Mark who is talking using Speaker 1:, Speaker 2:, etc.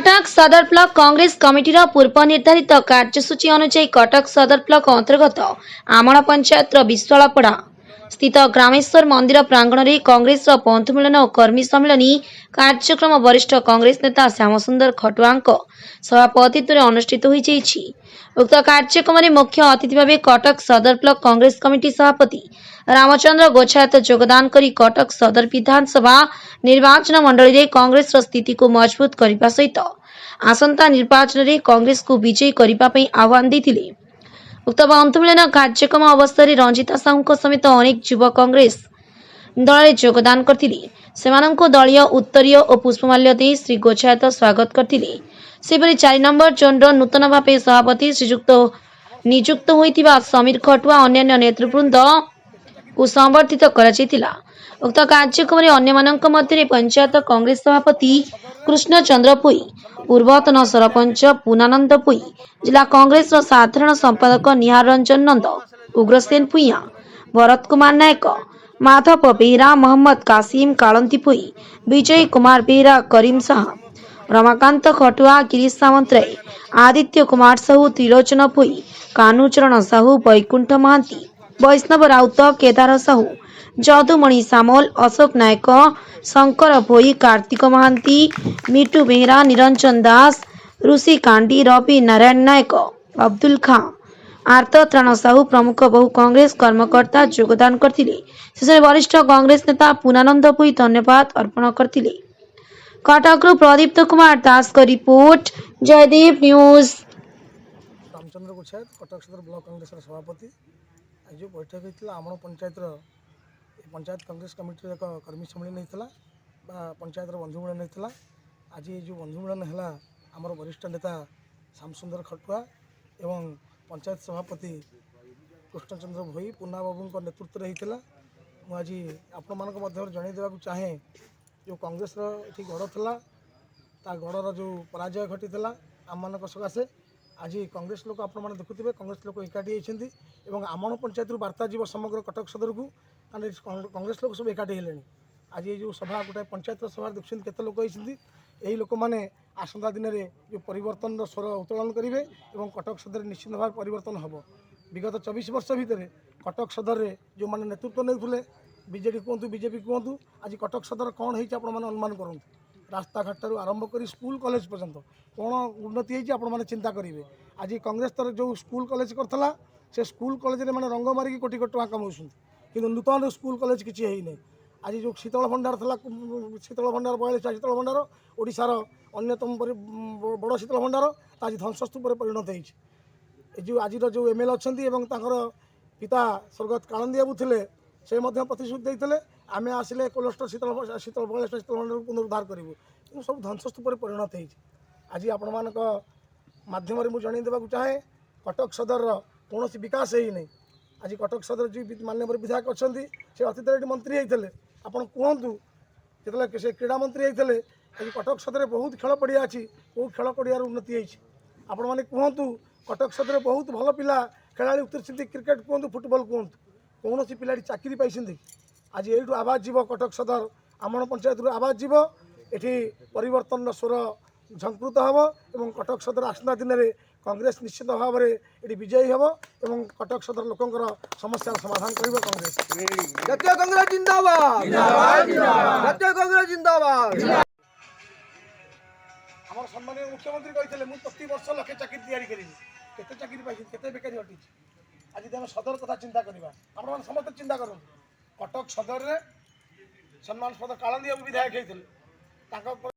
Speaker 1: कटक सदर ब्लॉक कांग्रेस कमिटीर पूर्व निर्धारित कार्यसूची अनुसार कटक सदर ब्लॉक अंतर्गत आमण पंचायत विश्वालपड़ा स्थित ग्रामेश्वर मंदिर प्रांगण में कांग्रेस बंधु मिलन और कर्मी सम्मिलनी कार्यक्रम वरिष्ठ कांग्रेस नेता श्यामसुंदर खटुआ सभापतित्व में अनुष्ठित होईଯାଇଛି। उक्त कार्यक्रम में मुख्य अतिथि भाव कटक सदर ब्लॉक कांग्रेस कमिटी सभापति रामचंद्र गोछायत योगदान करी कटक सदर विधानसभा निर्वाचन मंडली में कांग्रेस स्थिति को मजबूत करने सहित आसंता निर्वाचन में कांग्रेस को विजयी करने आह्वान देते। उक्त बंधु मिलन कार्यक्रम अवसर में रंजिता साहू समेत अनेक युवा कांग्रेस दल योगदान करते दलीय उत्तरीय और पुष्पमाल्य दे श्री गोछायत स्वागत करते। सेपरी 4 नंबर जोनर नूतन भाव सभापति श्रीजुक्त नियुक्त होइतिबा समीर खटुआ अन्य नेतृवृंद को संबर्धित करा। उक्त कार्यक्रम में अन्य मध्य पंचायत कांग्रेस सभापति कृष्ण चंद्र पुई, पूर्वतन सरपंच पूर्णानंद पुई, जिला कांग्रेस साधारण संपादक निहार रंजन नंद, उग्रसेन भूया, भरत कुमार नायक, माधव बेहरा, मोहम्मद कासिम कालंती पुई, विजय कुमार बेहरा, करीम शाह, रमाकांत खटुआ, गिरीश सामंतराय, आदित्य कुमार साहू, त्रिलोचन पुई, कानुचरण साहू, बैकुंठ महांती, वैष्णव राउत, केदार साहू, जदुमणि सामल, अशोक नायक, शंकर भोई, कार्तिक महांती, मिटू बेहरा, निरंजन दास, ऋषि कांडी, रवि नारायण नायक, अब्दुल खां, आर्त त्राण साहू प्रमुख बहु कांग्रेस कर्मकर्ता योगदान करथिले। शेषे वरिष्ठ कांग्रेस नेता पूर्णानंद भोई धन्यवाद अर्पण करथिले। कटक प्रदीप्त कुमार दास का रिपोर्ट, जयदेव न्यूज।
Speaker 2: रामचंद्र गोछायत कटक सदर ब्लॉक कांग्रेस सभापति आज जो बैठक होता आम पंचायत कांग्रेस कमिटी एक कर्मी सम्मेलन होता पंचायत बंधु मिलन होता। आज जो बंधु मिलन है आमर वरिष्ठ नेता श्यामसुंदर खटुआ एवं पंचायत सभापति कृष्णचंद्र भोई पूर्णा बाबू नेतृत्व में होता। मुझे आपण मानक जन देवाक चाहे जो कांग्रेस ये गढ़ था गढ़र जो पराजय घटी आम मान सकाशे आज कांग्रेस लोक आप देखुए कांग्रेस लोक एकाठी होती आमण पंचायत बार्ता जीव समग्र कटक सदर को कांग्रेस लोक सब एकाठी हेले। आज ये जो सभा गोटे पंचायत सभा देखते केते लोक होती यही लोक मैंने आसंता दिन में जो परिवर्तन स्वर उत्तोलन करेंगे और कटक सदर निश्चित भाव परिवर्तन हम। विगत 24 वर्ष भितर कटक सदर में जो मैंने नेतृत्व नहीं बीजेडी कहतु बीजेपी कहतु आज कटक सदर कौन होती अनुमान करूँ रास्ता घाट आरंभ कर स्कूल कॉलेज पर्यंत कौन उन्नति होती आपने चिंता करेंगे। आज कांग्रेस तर जो स्कूल कॉलेज करता से स्कूल कॉलेज में मैंने रंग मारिक कोटी कोटी टका कमाऊँ कि नूतन स्कूल कॉलेज किसी है। आज जो शीतल भंडार था शीतल भंडार 42 शीतल भंडार ओडिशार अन्यतम बड़ शीतल भंडार आज ध्वंसस्तूप परिणत हो। आज जो एमएलए अच्छा पिता स्वर्गत कालंदी बाबू थे से प्रतिश्रुति देते आम आसिले कोलेस्टर शीतल 42 शीतल भंडार पुनरुद्धार करूँ कि सब ध्वंसस्तूप परिणत हो। आज आपण मान मध्यम जन देवाक चाहे कटक सदर कौन विकास है नहीं। आज कटक सदर जो माननीय विधायक अच्छा से अतीत मंत्री होते आपड़ कहतु जो से क्रीड़ा मंत्री होते आज कटक सदर बहुत खेल पड़िया अच्छी कौ खेल पड़ियार उन्नति होती आपण मैंने कहतु कटक सदर बहुत भल पिला खेला उतरी क्रिकेट कहतु फुटबॉल कहतु कौन पिला चाकरी पाई आज यू आवाज जीव कटक सदर आमण पंचायत आवाज जीव ये परिवर्तन स्वर झंकृत हम और कटक सदर आसंता दिन में कांग्रेस निश्चित भाव में ये विजयी हम और कटक सदर लोकंर समस्या समाधान कर कांग्रेस।
Speaker 3: जातीय कांग्रेस जिंदाबाद, जातीय कांग्रेस जिंदाबाद।
Speaker 2: आम सम्मानीय मुख्यमंत्री कहते मुझे प्रति वर्ष लक्षे चाकरी तैयारी करी केते चाकरी पाई केते बेकारी हटी। आज आम सदर कथा चिंता करवा आप समस्त चिंता करूँ कटक सदर में सम्मानस्पद कालंदी बाबू विधायक होते